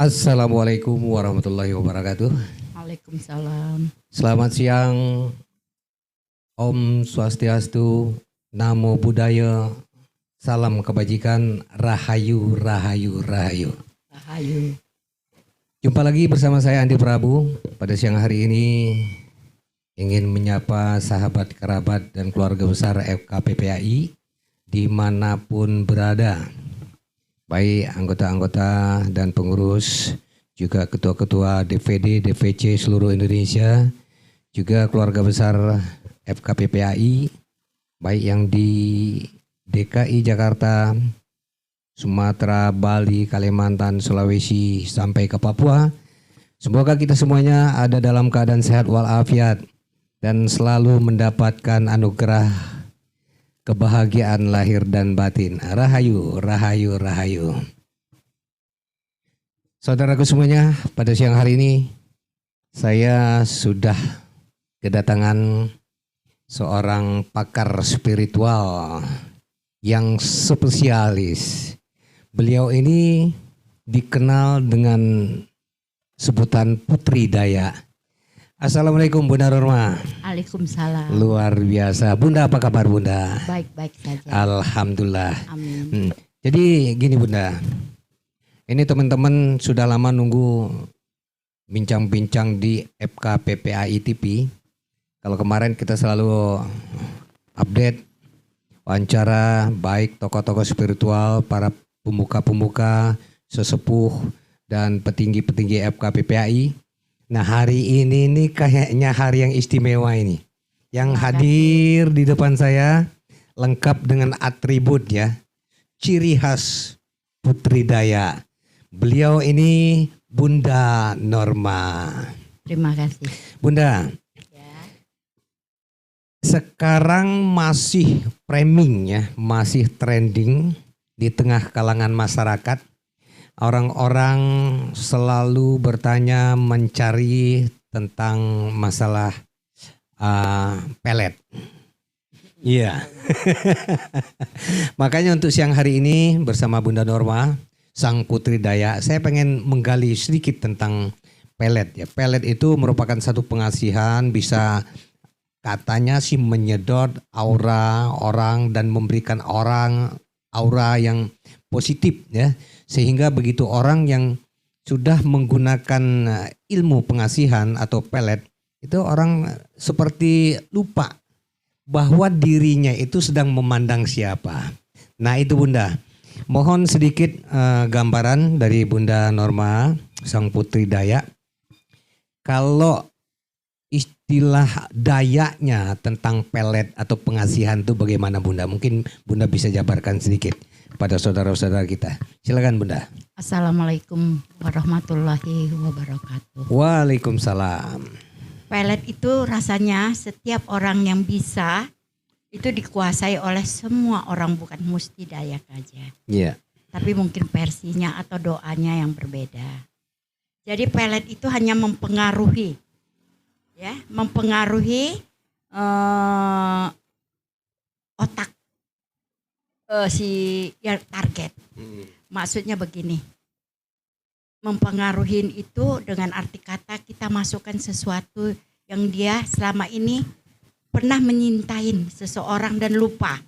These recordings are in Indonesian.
Assalamualaikum warahmatullahi wabarakatuh. Waalaikumsalam. Selamat siang, Om Swastiastu, Namo Buddhaya, salam kebajikan, Rahayu, Rahayu, Rahayu. Rahayu. Jumpa lagi bersama saya Andi Prabu. Pada siang hari ini ingin menyapa sahabat, kerabat, dan keluarga besar FKPPAI dimanapun berada. Baik anggota-anggota dan pengurus, juga ketua-ketua DPD, DPC seluruh Indonesia, juga keluarga besar FKPPAI, baik yang di DKI Jakarta, Sumatera, Bali, Kalimantan, Sulawesi, sampai ke Papua. Semoga kita semuanya ada dalam keadaan sehat walafiat dan selalu mendapatkan anugerah kebahagiaan lahir dan batin. Rahayu, Rahayu, Rahayu. Saudaraku semuanya, pada siang hari ini saya sudah kedatangan seorang pakar spiritual yang spesialis. Beliau ini dikenal dengan sebutan Putri Daya. Assalamualaikum Bunda Norma. Waalaikumsalam. Luar biasa. Bunda, apa kabar Bunda? Baik-baik saja. Alhamdulillah. Amin. Jadi gini Bunda, ini teman-teman sudah lama nunggu bincang-bincang di FKPPAI TV. Kalau kemarin kita selalu update wawancara baik tokoh-tokoh spiritual, para pemuka-pemuka, sesepuh, dan petinggi-petinggi FKPPAI. Nah hari ini nih kayaknya hari yang istimewa ini. Yang hadir di depan saya lengkap dengan atribut ya, ciri khas Putri Daya. Beliau ini Bunda Norma. Terima kasih. Bunda, Ya. sekarang masih framing ya, masih trending di tengah kalangan masyarakat. Orang-orang selalu bertanya, mencari tentang masalah pelet. Iya. Makanya untuk siang hari ini bersama Bunda Norma, Sang Putri Daya, saya pengen menggali sedikit tentang pelet ya. Pelet itu merupakan satu pengasihan, bisa katanya sih menyedot aura orang dan memberikan orang aura yang positif ya. Sehingga begitu orang yang sudah menggunakan ilmu pengasihan atau pelet, itu orang seperti lupa bahwa dirinya itu sedang memandang siapa. Nah itu Bunda, mohon sedikit gambaran dari Bunda Norma, Sang Putri Daya. Kalau istilah Dayanya tentang pelet atau pengasihan itu bagaimana Bunda? Mungkin Bunda bisa jabarkan sedikit pada saudara-saudara kita. Silakan Bunda. Assalamualaikum warahmatullahi wabarakatuh. Waalaikumsalam. Pelet itu rasanya setiap orang yang bisa itu dikuasai oleh semua orang, bukan mesti Dayak aja. Iya. Tapi mungkin versinya atau doanya yang berbeda. Jadi pelet itu hanya mempengaruhi, ya, mempengaruhi otak si ya, target. Maksudnya begini, mempengaruhi itu dengan arti kata kita masukkan sesuatu yang dia selama ini pernah menyintain seseorang dan lupa.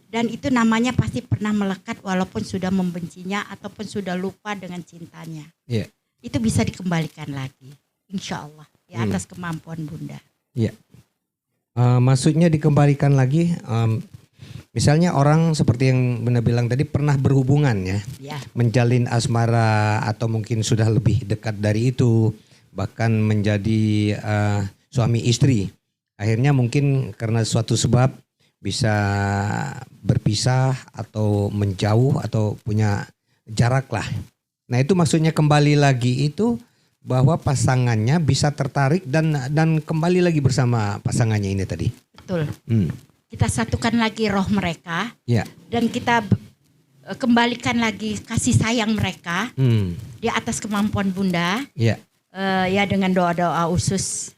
Dan itu namanya pasti pernah melekat walaupun sudah membencinya ataupun sudah lupa dengan cintanya. Iya. Itu bisa dikembalikan lagi, insya Allah, di atas kemampuan Bunda. Iya. Maksudnya dikembalikan lagi, misalnya orang seperti yang Bunda bilang tadi pernah berhubungan ya, Ya. menjalin asmara atau mungkin sudah lebih dekat dari itu, bahkan menjadi suami istri. Akhirnya mungkin karena suatu sebab bisa berpisah atau menjauh atau punya jarak lah. Nah itu maksudnya kembali lagi itu bahwa pasangannya bisa tertarik dan kembali lagi bersama pasangannya ini tadi. Betul. Kita satukan lagi roh mereka, Ya. dan kita kembalikan lagi kasih sayang mereka di atas kemampuan Bunda. Ya. Ya dengan doa-doa khusus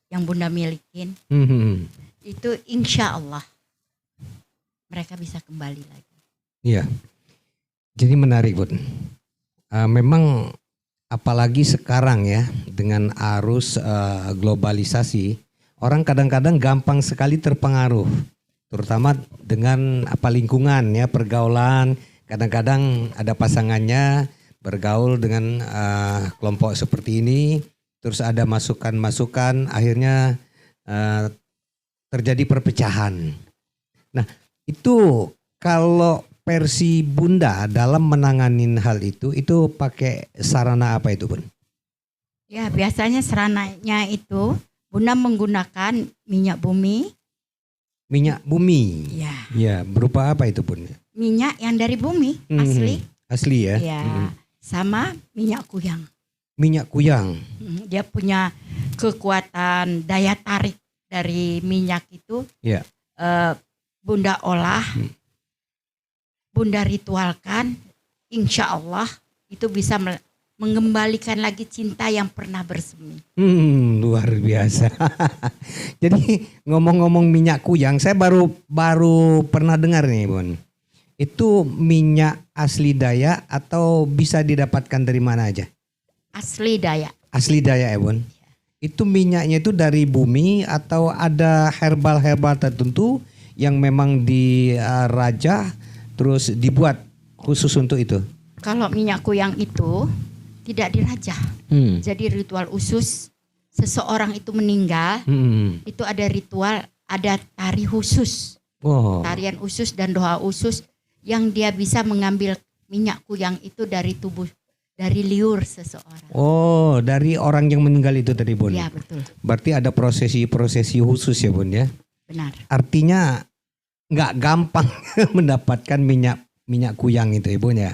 yang Bunda milikin. Itu insya Allah mereka bisa kembali lagi. Iya. Jadi menarik Bun. Memang apalagi sekarang ya dengan arus globalisasi, orang kadang-kadang gampang sekali terpengaruh, terutama dengan lingkungan ya, pergaulan. Kadang-kadang ada pasangannya bergaul dengan kelompok seperti ini, terus ada masukan-masukan, akhirnya terjadi perpecahan. Nah, itu kalau versi Bunda dalam menanganin hal itu pakai sarana apa itu, Bun? Ya, biasanya sarananya itu Bunda menggunakan minyak bumi. Minyak bumi. Ya. Ya, berupa apa itu, Bun? Minyak yang dari bumi, asli. Asli ya? Ya, sama minyak kuyang. Minyak kuyang. Dia punya kekuatan daya tarik dari minyak itu. Ya. Bunda olah, Bunda ritualkan, insya Allah itu bisa mengembalikan lagi cinta yang pernah bersemi. Luar biasa. Jadi ngomong-ngomong minyak kuyang, saya baru pernah dengar nih, Bun. Itu minyak asli Dayak atau bisa didapatkan dari mana aja? Asli Dayak. Asli Dayak ya, Bun. Itu minyaknya itu dari bumi atau ada herbal-herbal tertentu yang memang dirajah terus dibuat khusus untuk itu? Kalau minyak kuyang itu tidak dirajah. Jadi ritual khusus seseorang itu meninggal, itu ada ritual, ada tari khusus. Tarian khusus dan doa khusus yang dia bisa mengambil minyak kuyang itu dari tubuh, dari liur seseorang. Oh, dari orang yang meninggal itu tadi, Bun? Ya, betul. Berarti ada prosesi-prosesi khusus ya, Bun ya? Benar. Artinya nggak gampang mendapatkan minyak kuyang itu, Ibu ya?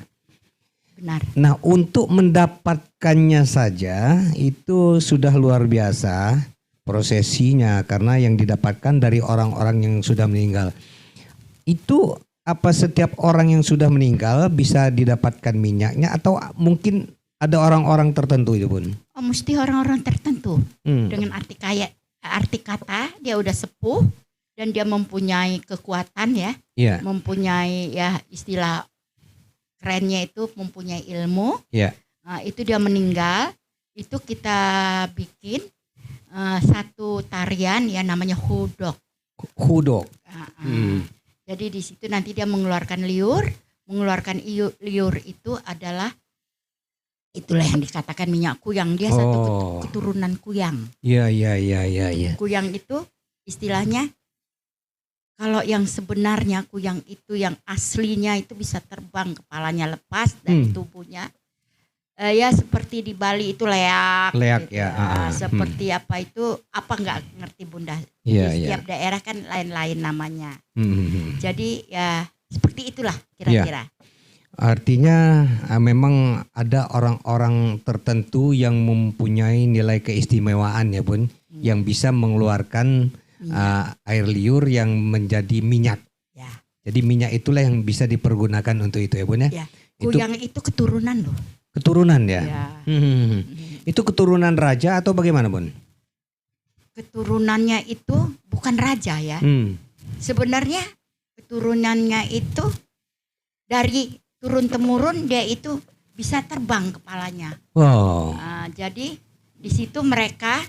Benar. Nah, untuk mendapatkannya saja itu sudah luar biasa prosesinya karena yang didapatkan dari orang-orang yang sudah meninggal. Itu apa setiap orang yang sudah meninggal bisa didapatkan minyaknya atau mungkin ada orang-orang tertentu itu, Bun? Oh, mesti orang-orang tertentu. Dengan arti kata dia udah sepuh dan dia mempunyai kekuatan ya. Yeah. Mempunyai ya istilah kerennya itu mempunyai ilmu. Yeah. Itu dia meninggal, itu kita bikin satu tarian ya namanya hudok. Hudok. Jadi di situ nanti dia mengeluarkan liur, liur itu adalah itulah yang dikatakan minyak kuyang. Dia satu keturunan kuyang. Iya. Kuyang itu istilahnya kalau yang sebenarnya kuyang itu yang aslinya itu bisa terbang, kepalanya lepas dari tubuhnya. Ya seperti di Bali itu leak gitu. Ya. Seperti apa itu apa nggak ngerti Bunda. Yeah, setiap daerah kan lain-lain namanya. Jadi ya seperti itulah kira-kira. Artinya memang ada orang-orang tertentu yang mempunyai nilai keistimewaan ya, Bun, yang bisa mengeluarkan air liur yang menjadi minyak. Ya. Jadi minyak itulah yang bisa dipergunakan untuk itu ya, Bun ya. Kuyang itu keturunan loh. Keturunan ya. Itu keturunan raja atau bagaimana, Bun? Keturunannya itu bukan raja ya. Sebenarnya keturunannya itu dari turun temurun dia itu bisa terbang kepalanya. Wow. Jadi di situ mereka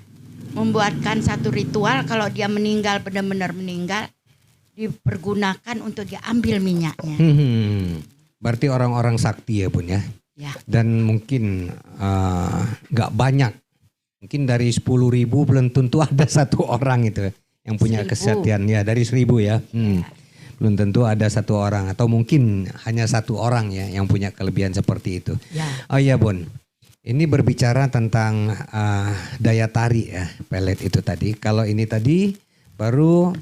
membuatkan satu ritual kalau dia meninggal benar-benar meninggal dipergunakan untuk diambil minyaknya. Berarti orang-orang sakti ya, Bun ya. Ya. Dan mungkin nggak banyak, mungkin dari 10.000 belum tentu ada satu orang itu yang punya 1.000. kesaktian ya, dari 1.000 ya. Belum tentu ada satu orang atau mungkin hanya satu orang ya yang punya kelebihan seperti itu. Ya. Oh iya, Bun, ini berbicara tentang daya tarik ya pelet itu tadi. Kalau ini tadi baru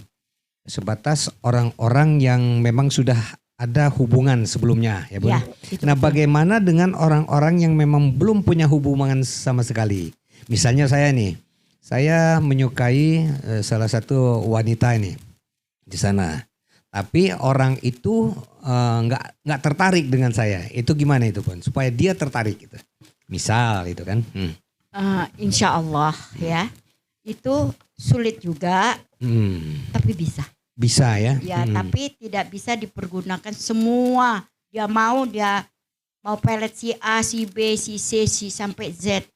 sebatas orang-orang yang memang sudah ada hubungan sebelumnya ya, Bun. Ya, nah, bagaimana dengan orang-orang yang memang belum punya hubungan sama sekali? Misalnya saya nih, saya menyukai salah satu wanita ini di sana, tapi orang itu nggak tertarik dengan saya. Itu gimana itu, Bun? Supaya dia tertarik gitu. Misal itu kan? Insya Allah ya, itu sulit juga, tapi bisa. Bisa ya? Ya, tapi tidak bisa dipergunakan semua. Dia mau dia mau pelet si A, si B, si C, si sampai Z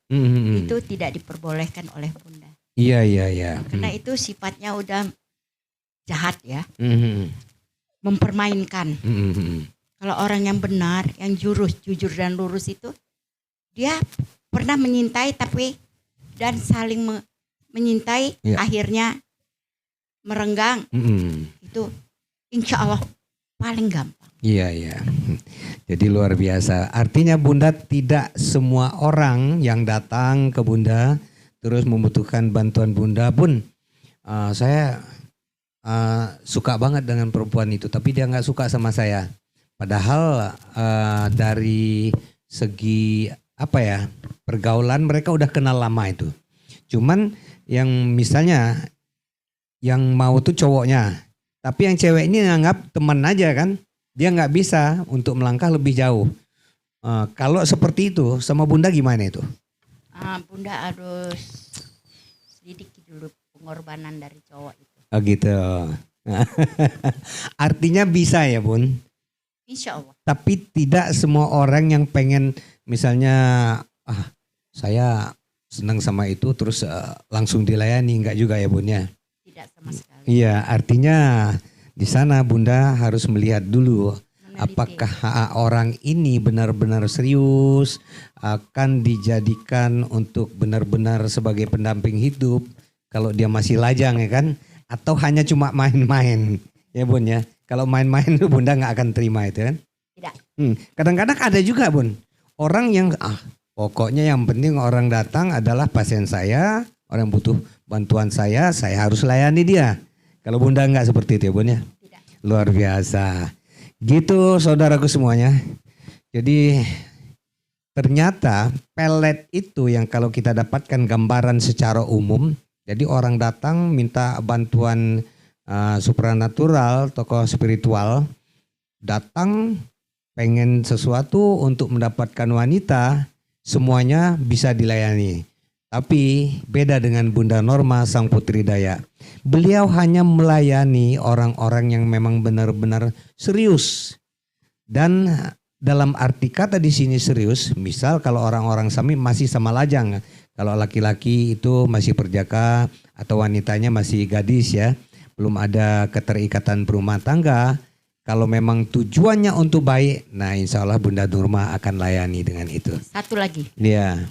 itu tidak diperbolehkan oleh Bunda. Iya, iya, iya. Karena itu sifatnya udah jahat ya, mempermainkan. Kalau orang yang benar, yang jujur dan lurus itu, dia pernah menyintai tapi dan saling menyintai, akhirnya merenggang. Itu insya Allah paling gampang. Iya, iya. Jadi luar biasa. Artinya Bunda, tidak semua orang yang datang ke Bunda terus membutuhkan bantuan Bunda pun. Saya suka banget dengan perempuan itu, tapi dia nggak suka sama saya. Padahal dari segi apa ya, pergaulan mereka udah kenal lama itu. Cuman yang misalnya yang mau tuh cowoknya, tapi yang cewek ini nganggap teman aja kan. Dia nggak bisa untuk melangkah lebih jauh. Kalau seperti itu sama Bunda gimana itu? Bunda harus sedikit dulu pengorbanan dari cowok itu. Oh gitu. Artinya bisa ya Bun? Insya Allah. Tapi tidak semua orang yang pengen misalnya saya senang sama itu terus langsung dilayani, enggak juga ya Bun ya? Tidak sama sekali. Iya, artinya di sana Bunda harus melihat dulu apakah orang ini benar-benar serius akan dijadikan untuk benar-benar sebagai pendamping hidup kalau dia masih lajang ya kan, atau hanya cuma main-main ya Bun ya. Kalau main-main itu Bunda nggak akan terima itu kan. Tidak. Kadang-kadang ada juga Bun orang yang pokoknya yang penting orang datang adalah pasien saya, orang butuh bantuan saya harus layani dia. Kalau Bunda nggak seperti itu ya Bun ya? Tidak. Luar biasa. Gitu saudaraku semuanya. Jadi ternyata pelet itu yang kalau kita dapatkan gambaran secara umum. Jadi orang datang minta bantuan supranatural, tokoh spiritual. Datang pengen sesuatu untuk mendapatkan wanita. Semuanya bisa dilayani. Tapi beda dengan Bunda Norma Sang Putri Daya. Beliau hanya melayani orang-orang yang memang benar-benar serius. Dan dalam arti kata di sini serius, misal kalau orang-orang Sami masih sama lajang. Kalau laki-laki itu masih perjaka atau wanitanya masih gadis ya. Belum ada keterikatan berumah tangga. Kalau memang tujuannya untuk baik, nah insya Allah Bunda Norma akan layani dengan itu. Satu lagi. Iya.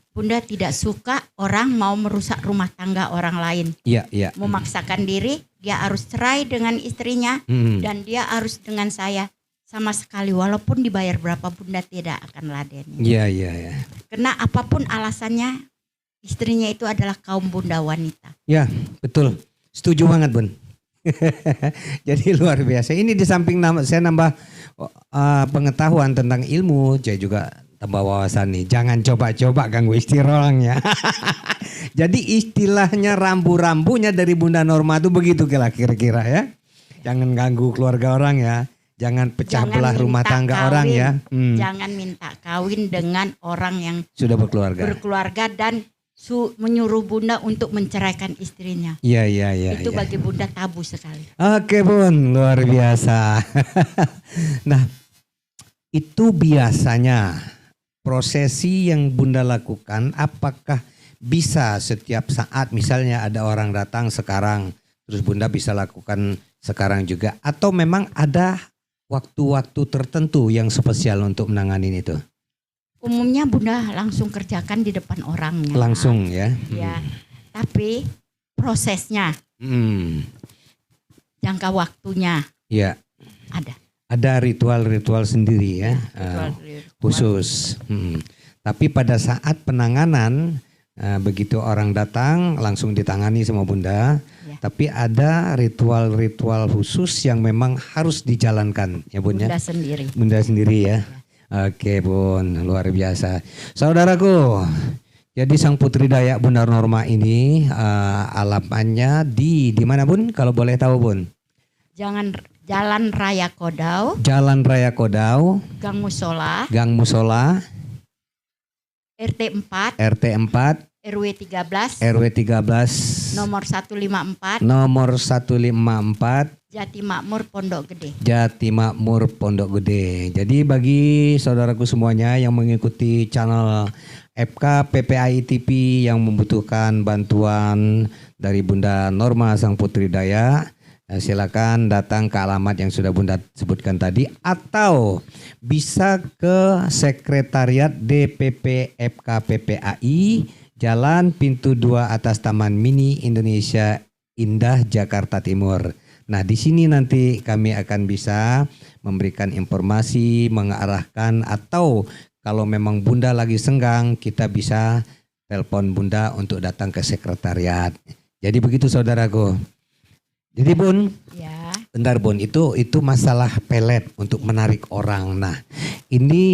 Bunda tidak suka orang mau merusak rumah tangga orang lain. Iya, iya. Memaksakan diri, dia harus cerai dengan istrinya dan dia harus dengan saya sama sekali. Walaupun dibayar berapa Bunda tidak akan ladeni. Iya, iya, iya. Karena apapun alasannya, istrinya itu adalah kaum Bunda wanita. Ya, betul. Setuju banget Bun. Jadi luar biasa. Ini di samping saya nambah pengetahuan tentang ilmu, saya juga tambah wawasan nih. Jangan coba-coba ganggu istri orang ya. Jadi istilahnya rambu-rambunya dari Bunda Norma itu begitu kira-kira ya. Jangan ganggu keluarga orang ya. Jangan pecah belah rumah tangga orang ya. Jangan minta kawin dengan orang yang sudah berkeluarga dan menyuruh Bunda untuk menceraikan istrinya. Iya, iya, iya. Itu bagi Bunda tabu sekali. Oke Bun, luar biasa. Nah, itu biasanya prosesi yang Bunda lakukan apakah bisa setiap saat, misalnya ada orang datang sekarang terus Bunda bisa lakukan sekarang juga, atau memang ada waktu-waktu tertentu yang spesial untuk menangani itu? Umumnya Bunda langsung kerjakan di depan orangnya. Langsung ya? Ya, tapi prosesnya, jangka waktunya ya ada. Ada ritual-ritual sendiri ya, khusus. Tapi pada saat penanganan, begitu orang datang langsung ditangani sama Bunda. Ya. Tapi ada ritual-ritual khusus yang memang harus dijalankan ya Bun ya. Bunda sendiri. Bunda sendiri ya. Oke Bun, luar biasa. Saudaraku, jadi Sang Putri Daya Bunda Norma ini alamannya di mana Bun? Kalau boleh tahu Bun? Jalan Raya Kodau. Jalan Raya Kodau. Gang Musola. Gang Musola. RT 4. RT 4. RW 13 RW 13 nomor 154 nomor 154 Jati Makmur Pondok Gede. Jati Makmur Pondok Gede. Jadi bagi saudaraku semuanya yang mengikuti channel FK PPAI TV yang membutuhkan bantuan dari Bunda Norma Sang Putri Daya, silakan datang ke alamat yang sudah Bunda sebutkan tadi atau bisa ke Sekretariat DPP FK PPAI Jalan Pintu 2 atas Taman Mini Indonesia Indah Jakarta Timur. Nah, di sini nanti kami akan bisa memberikan informasi, mengarahkan atau kalau memang Bunda lagi senggang, kita bisa telepon Bunda untuk datang ke sekretariat. Jadi begitu saudaraku. Jadi Bun, Ya. bentar Bun, itu masalah pelet untuk menarik orang. Nah, ini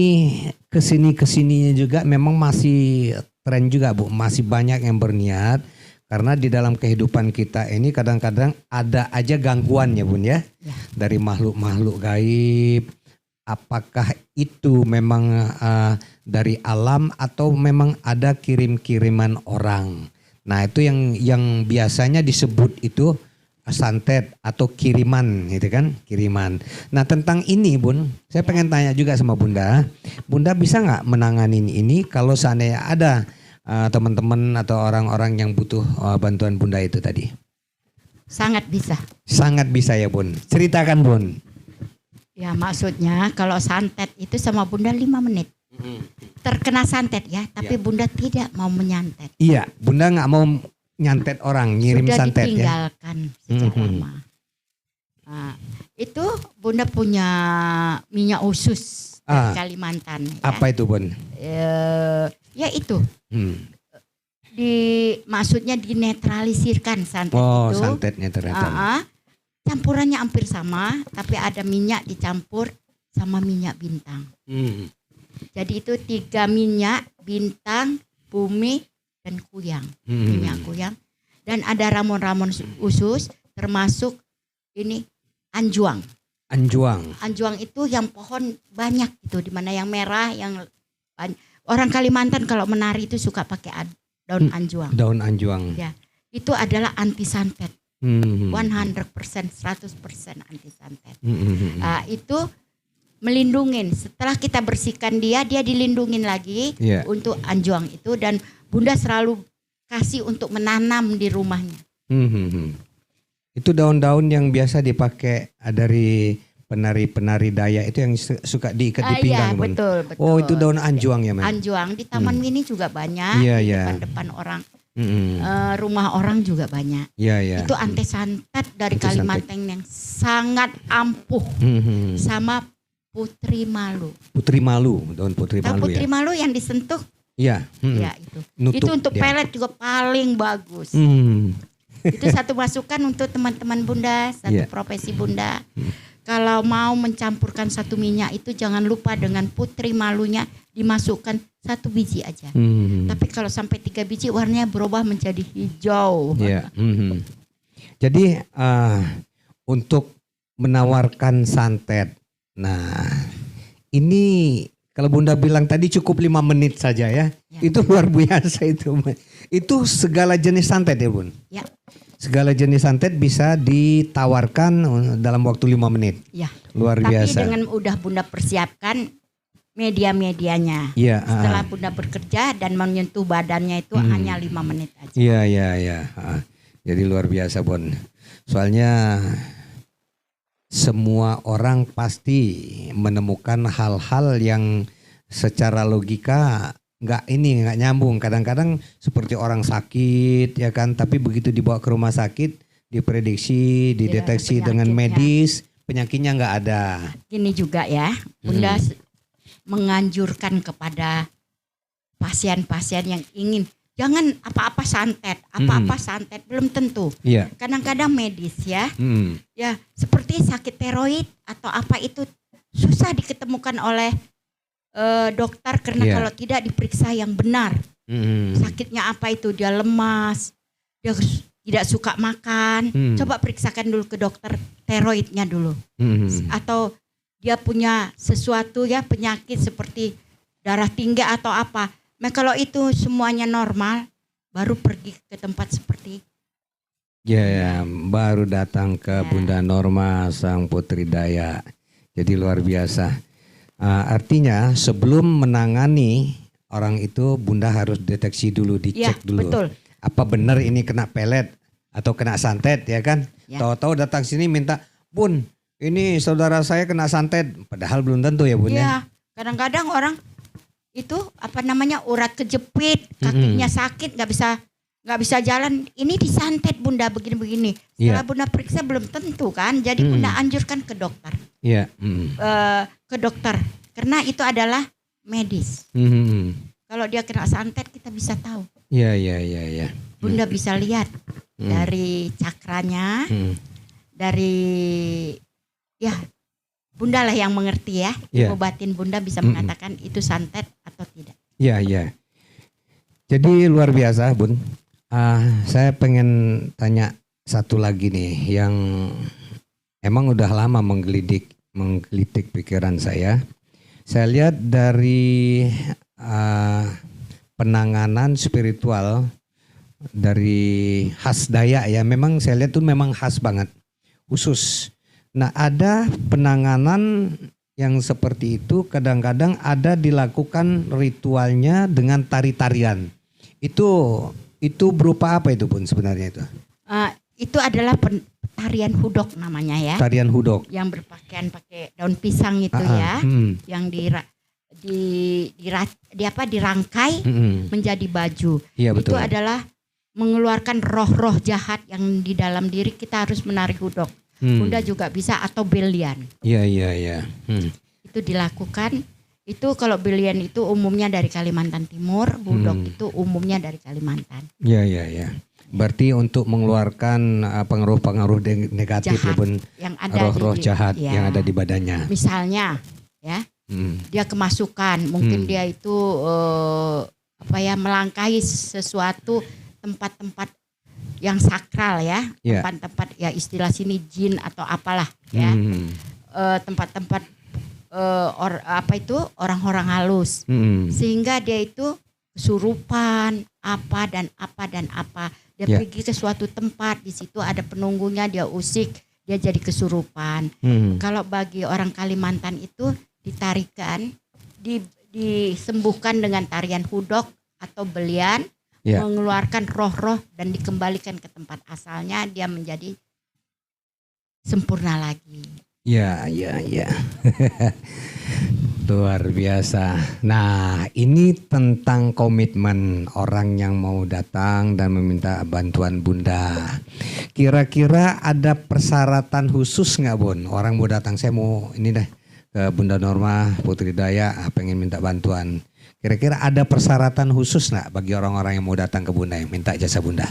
kesininya juga memang masih tren juga Bu, masih banyak yang berniat. Karena di dalam kehidupan kita ini kadang-kadang ada aja gangguannya Bun ya. Dari makhluk-makhluk gaib. Apakah itu memang dari alam atau memang ada kirim-kiriman orang. Nah itu yang biasanya disebut itu santet atau kiriman gitu kan. Kiriman. Nah tentang ini Bun, saya pengen tanya juga sama Bunda. Bunda bisa nggak menangani ini kalau seandainya ada teman-teman atau orang-orang yang butuh bantuan Bunda itu tadi? Sangat bisa. Sangat bisa ya Bun. Ceritakan Bun. Ya maksudnya kalau santet itu sama Bunda 5 menit. Terkena santet ya, tapi Bunda tidak mau menyantet. Iya, Bunda nggak mau nyantet orang, ngirim Sudah santet ya. ditinggalkan sejak lama. Nah, itu Bunda punya minyak usus dari Kalimantan. Ya. Apa itu Bun? Ya itu. Maksudnya dinetralisirkan santet Oh, itu. santetnya ternyata. Campurannya hampir sama, tapi ada minyak dicampur sama minyak bintang. Jadi itu 3 minyak, bintang, bumi, dan kuyang. Minyak kuyang. Dan ada ramon-ramon usus, termasuk ini anjuang. Anjuang. Anjuang itu yang pohon banyak itu, di mana yang merah, yang orang Kalimantan kalau menari itu suka pakai daun anjuang. Daun anjuang. Ya, itu adalah anti santet. 100%, 100% anti santet. Itu melindungin. Setelah kita bersihkan dia dilindungin lagi untuk anjuang itu, dan Bunda selalu kasih untuk menanam di rumahnya. Itu daun-daun yang biasa dipakai dari penari-penari Dayak itu yang suka diikat di pinggang. Iya, betul. Oh, itu daun anjuang ya, Man? Anjuang di Taman Mini juga banyak, di depan-depan orang. Rumah orang juga banyak. Itu anti santet dari Kalimantan yang sangat ampuh. Sama putri malu. Putri malu, daun putri malu. Putri malu yang disentuh. Iya. Ya itu. Itu untuk pelet juga paling bagus. Itu satu masukan untuk teman-teman Bunda, satu profesi Bunda. Kalau mau mencampurkan satu minyak itu jangan lupa dengan putri malunya dimasukkan 1 biji aja. Tapi kalau sampai 3 biji warnanya berubah menjadi hijau. Jadi untuk menawarkan santet. Nah ini kalau Bunda bilang tadi cukup 5 menit saja ya. Itu luar biasa itu. Itu segala jenis santet ya Bun? Ya. Segala jenis santet bisa ditawarkan dalam waktu 5 menit. Ya. Luar biasa. Tapi dengan udah Bunda persiapkan media-medianya. Setelah Bunda bekerja dan menyentuh badannya itu hanya 5 menit aja. Iya. Jadi luar biasa Bun. Soalnya semua orang pasti menemukan hal-hal yang secara logika nggak nyambung. Kadang-kadang seperti orang sakit ya kan, tapi begitu dibawa ke rumah sakit diprediksi, dideteksi dengan medis, penyakitnya nggak ada. Ini juga ya, Bunda menganjurkan kepada pasien-pasien yang ingin jangan apa-apa santet, belum tentu. Kadang-kadang medis ya, ya seperti sakit tiroid atau apa itu susah diketemukan oleh dokter karena kalau tidak diperiksa yang benar. Sakitnya apa itu, dia lemas, dia tidak suka makan, coba periksakan dulu ke dokter tiroidnya dulu. Atau dia punya sesuatu ya penyakit seperti darah tinggi atau apa. Nah kalau itu semuanya normal, baru pergi ke tempat seperti itu. Ya, baru datang ke Bunda Norma sang Putri Daya. Jadi luar biasa. Artinya sebelum menangani orang itu Bunda harus deteksi dulu, dicek dulu. Betul. Apa benar ini kena pelet atau kena santet ya kan? Ya. Tahu-tahu datang sini minta, "Bun, ini saudara saya kena santet." Padahal belum tentu ya Bun ya. Iya, kadang-kadang orang itu urat kejepit, kakinya sakit, nggak bisa jalan. Ini disantet Bunda begini-begini. Setelah Bunda periksa belum tentu kan. Jadi Bunda anjurkan ke dokter. Iya. Ke dokter. Karena itu adalah medis. Kalau dia kena santet kita bisa tahu. Iya. Bunda bisa lihat dari cakranya, dari Bunda lah yang mengerti ya. Ilmu batin Bunda bisa mengatakan itu santet atau tidak. Iya. Jadi luar biasa Bun. Saya pengen tanya satu lagi nih yang emang udah lama menggelitik pikiran saya. Saya lihat dari penanganan spiritual dari khas Dayak ya, memang saya lihat tuh memang khas banget, khusus. Nah, ada penanganan yang seperti itu kadang-kadang ada dilakukan ritualnya dengan tari-tarian. Itu berupa apa itu Bun sebenarnya itu? Itu adalah tarian hudok namanya ya. Tarian hudok. Yang berpakaian pakai daun pisang itu ya. Yang dirangkai menjadi baju. Iya, betul. Itu adalah mengeluarkan roh-roh jahat yang di dalam diri, kita harus menari hudok. Bunda juga bisa, atau belian. Iya. Itu dilakukan. Itu kalau belian itu umumnya dari Kalimantan Timur, hudok itu umumnya dari Kalimantan. Iya. Berarti untuk mengeluarkan pengaruh-pengaruh negatif jahat, ya Bun, yang ada roh-roh jahat yang ada di badannya. Misalnya ya, dia kemasukan, mungkin dia itu melangkahi sesuatu tempat-tempat yang sakral ya, tempat-tempat ya istilah sini jin atau apalah ya, tempat-tempat orang-orang halus, sehingga dia itu kesurupan apa dan apa. Dia pergi ke suatu tempat, di situ ada penunggunya, dia usik, dia jadi kesurupan. Kalau bagi orang Kalimantan itu ditarikan, disembuhkan dengan tarian hudok atau belian, mengeluarkan roh-roh dan dikembalikan ke tempat asalnya, dia menjadi sempurna lagi. Ya. Luar biasa. Nah, ini tentang komitmen orang yang mau datang dan meminta bantuan Bunda. Kira-kira ada persyaratan khusus nggak Bun? Orang mau datang, saya mau ini deh ke Bunda Norma Putri Daya, pengen minta bantuan. Kira-kira ada persyaratan khusus nggak bagi orang-orang yang mau datang ke Bunda yang minta jasa Bunda?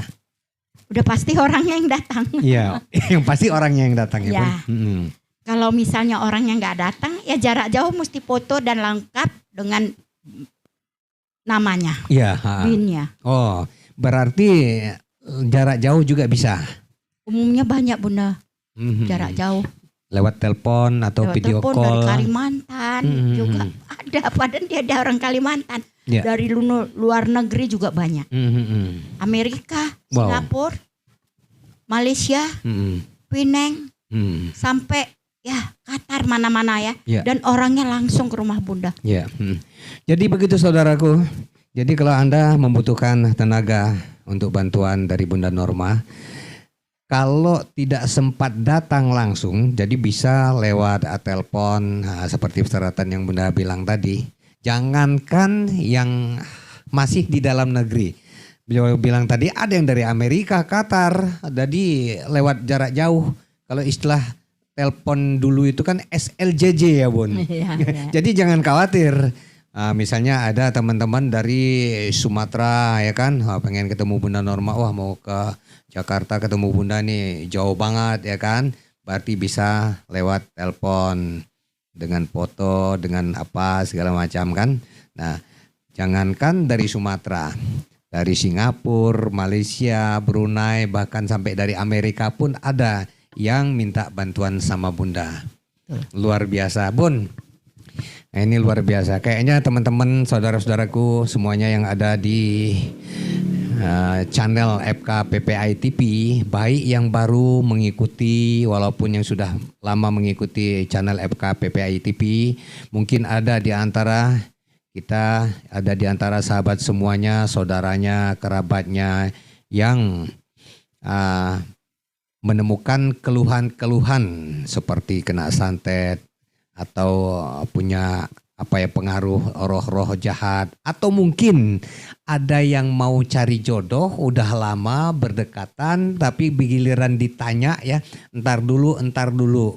Udah pasti orangnya yang datang. Iya, yang pasti orangnya yang datang ya Ya. Bun. Kalau misalnya orangnya nggak datang, ya jarak jauh mesti foto dan lengkap dengan namanya, BIN-nya. Oh, berarti jarak jauh juga bisa? Umumnya banyak Bunda, jarak jauh. Lewat telepon atau video call? Dari Kalimantan juga ada, padahal dia ada orang Kalimantan. Dari luar negeri juga banyak. Amerika, Singapura, Malaysia, Penang, sampai Qatar mana-mana ya. Dan orangnya langsung ke rumah Bunda. Jadi begitu saudaraku. Jadi kalau Anda membutuhkan tenaga untuk bantuan dari Bunda Norma, kalau tidak sempat datang langsung, jadi bisa lewat telepon seperti persyaratan yang Bunda bilang tadi. Jangankan yang masih di dalam negeri. Beliau bilang tadi ada yang dari Amerika, Qatar, jadi lewat jarak jauh. Kalau istilah telepon dulu itu kan SLJJ ya Bun. Jadi jangan khawatir. Misalnya ada teman-teman dari Sumatera ya kan, pengen ketemu Bunda Norma, wah mau ke Jakarta ketemu Bunda nih, jauh banget ya kan. Berarti bisa lewat telepon dengan foto, dengan apa segala macam kan. Nah, jangankan dari Sumatera, dari Singapura, Malaysia, Brunei, bahkan sampai dari Amerika pun ada yang minta bantuan sama Bunda. Luar biasa Bun. Nah, ini luar biasa. Kayaknya teman-teman saudara-saudaraku semuanya yang ada di channel FK PPI TV, baik yang baru mengikuti walaupun yang sudah lama mengikuti channel FK PPI TV, mungkin ada di antara kita, ada di antara sahabat semuanya, saudaranya, kerabatnya yang menemukan keluhan-keluhan seperti kena santet atau punya pengaruh roh-roh jahat, atau mungkin ada yang mau cari jodoh udah lama berdekatan tapi giliran ditanya ya entar dulu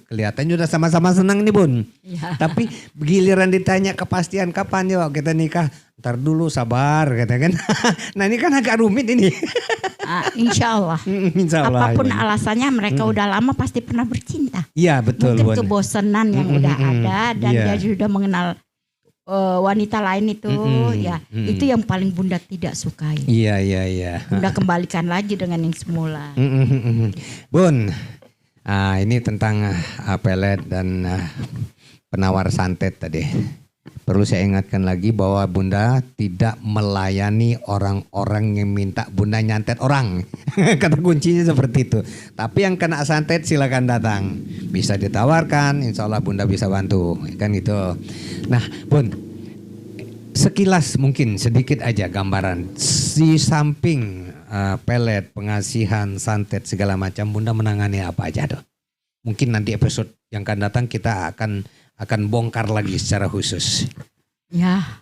kelihatannya udah sama-sama senang nih Bun ya. Tapi giliran ditanya kepastian kapan ya kita nikah, entar dulu sabar kata kan. Nah ini kan agak rumit ini. Insya Allah. Apapun alasannya mereka udah lama pasti pernah bercinta. Iya betul. Mungkin kebosanan yang udah ada dan dia sudah mengenal wanita lain itu itu yang paling Bunda tidak sukai. Iya. Bunda kembalikan lagi dengan yang semula. Bun, ini tentang pelet dan penawar santet tadi. Perlu saya ingatkan lagi bahwa Bunda tidak melayani orang-orang yang minta Bunda nyantet orang. Kata kuncinya seperti itu. Tapi yang kena santet silakan datang. Bisa ditawarkan, insya Allah Bunda bisa bantu. Kan gitu. Nah Bun, sekilas mungkin sedikit aja gambaran. Di samping pelet, pengasihan, santet segala macam, Bunda menangani apa aja tuh? Mungkin nanti episode yang akan datang kita akan bongkar lagi secara khusus. Ya,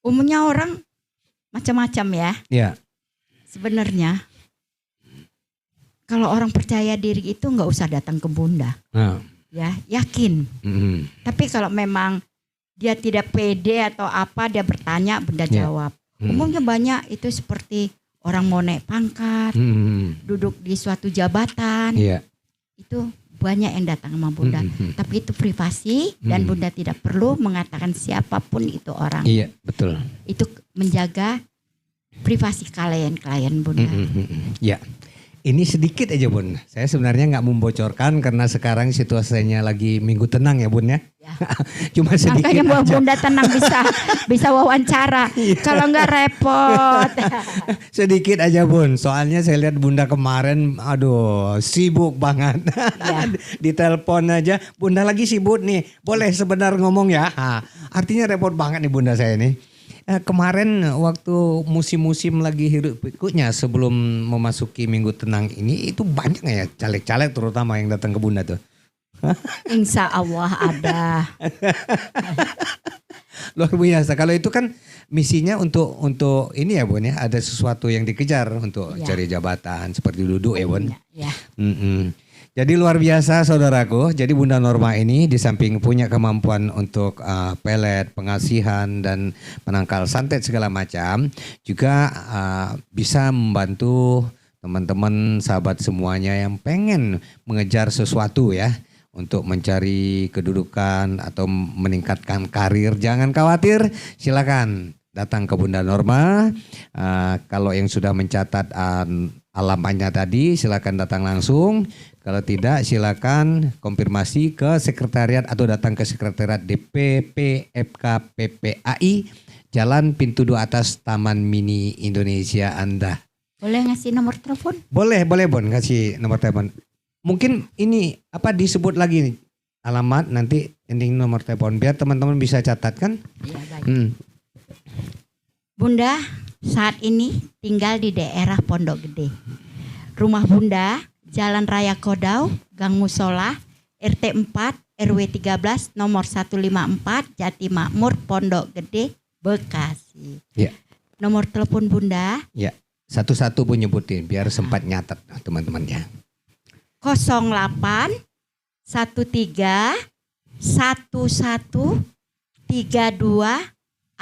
umumnya orang macam-macam ya. Ya. Sebenarnya kalau orang percaya diri itu nggak usah datang ke Bunda. Ya, yakin. Tapi kalau memang dia tidak pede atau apa, dia bertanya, Bunda jawab. Umumnya banyak itu seperti orang mau naik pangkat, duduk di suatu jabatan. Itu banyak yang datang sama Bunda. Tapi itu privasi dan Bunda tidak perlu mengatakan siapapun itu orang. Iya, betul. Itu menjaga privasi klien Bunda. Ya. Ini sedikit aja Bun, saya sebenarnya nggak membocorkan karena sekarang situasinya lagi minggu tenang ya Bun ya. Cuma sedikit makanya aja. Bunda tenang bisa wawancara, kalau nggak repot. Sedikit aja Bun, soalnya saya lihat Bunda kemarin aduh sibuk banget. Di telepon aja, Bunda lagi sibuk nih, boleh sebentar ngomong ya. Artinya repot banget nih Bunda saya nih. Kemarin waktu musim-musim lagi hiruk pikuknya sebelum memasuki minggu tenang ini itu banyak ya caleg-caleg terutama yang datang ke Bunda tuh. Insya Allah ada. Luar biasa. Kalau itu kan misinya untuk ini ya Bun ya, ada sesuatu yang dikejar untuk cari jabatan seperti duduk ya Bun. Jadi luar biasa saudaraku. Jadi Bunda Norma ini di samping punya kemampuan untuk pelet, pengasihan dan menangkal santet segala macam, juga bisa membantu teman-teman sahabat semuanya yang pengen mengejar sesuatu ya, untuk mencari kedudukan atau meningkatkan karir. Jangan khawatir, silakan datang ke Bunda Norma. Kalau yang sudah mencatat alamatnya tadi silakan datang langsung. Kalau tidak silakan konfirmasi ke sekretariat atau datang ke sekretariat DPP FK PPAI Jalan Pintu 2 Atas Taman Mini Indonesia Anda. Boleh ngasih nomor telepon? Boleh Bon, kasih nomor telepon. Mungkin ini disebut lagi nih, alamat nanti ending nomor telepon biar teman-teman bisa catat kan? Iya baik. Bunda saat ini tinggal di daerah Pondok Gede. Rumah Bunda Jalan Raya Kodau, Gang Musola, RT 4, RW 13, nomor 154, Jati Makmur, Pondok Gede, Bekasi. Ya. Nomor telepon Bunda? Ya, satu-satu pun nyebutin biar sempat nyatet teman-temannya. 08 13 11 32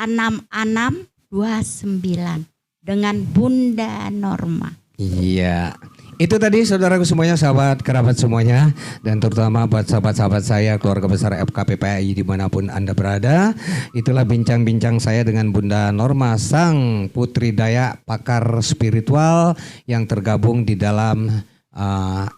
66 29 dengan Bunda Norma. Iya. Itu tadi saudaraku semuanya, sahabat kerabat semuanya, dan terutama buat sahabat-sahabat saya, keluarga besar FKPPI dimanapun Anda berada. Itulah bincang-bincang saya dengan Bunda Norma, sang putri Dayak, pakar spiritual yang tergabung di dalam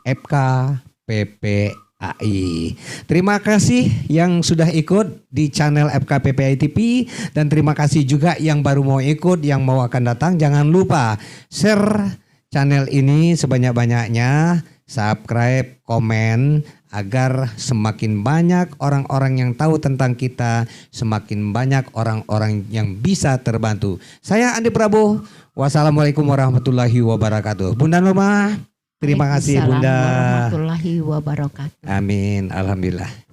FKPPI. AI. Terima kasih yang sudah ikut di channel FKPPI TV dan terima kasih juga yang baru mau ikut, yang mau akan datang. Jangan lupa share channel ini sebanyak-banyaknya, subscribe, komen agar semakin banyak orang-orang yang tahu tentang kita, semakin banyak orang-orang yang bisa terbantu. Saya Andi Prabowo. Wassalamualaikum warahmatullahi wabarakatuh. Bunda Norma, terima kasih Bunda. Waalaikumsalam warahmatullahi wabarakatuh. Amin. Alhamdulillah.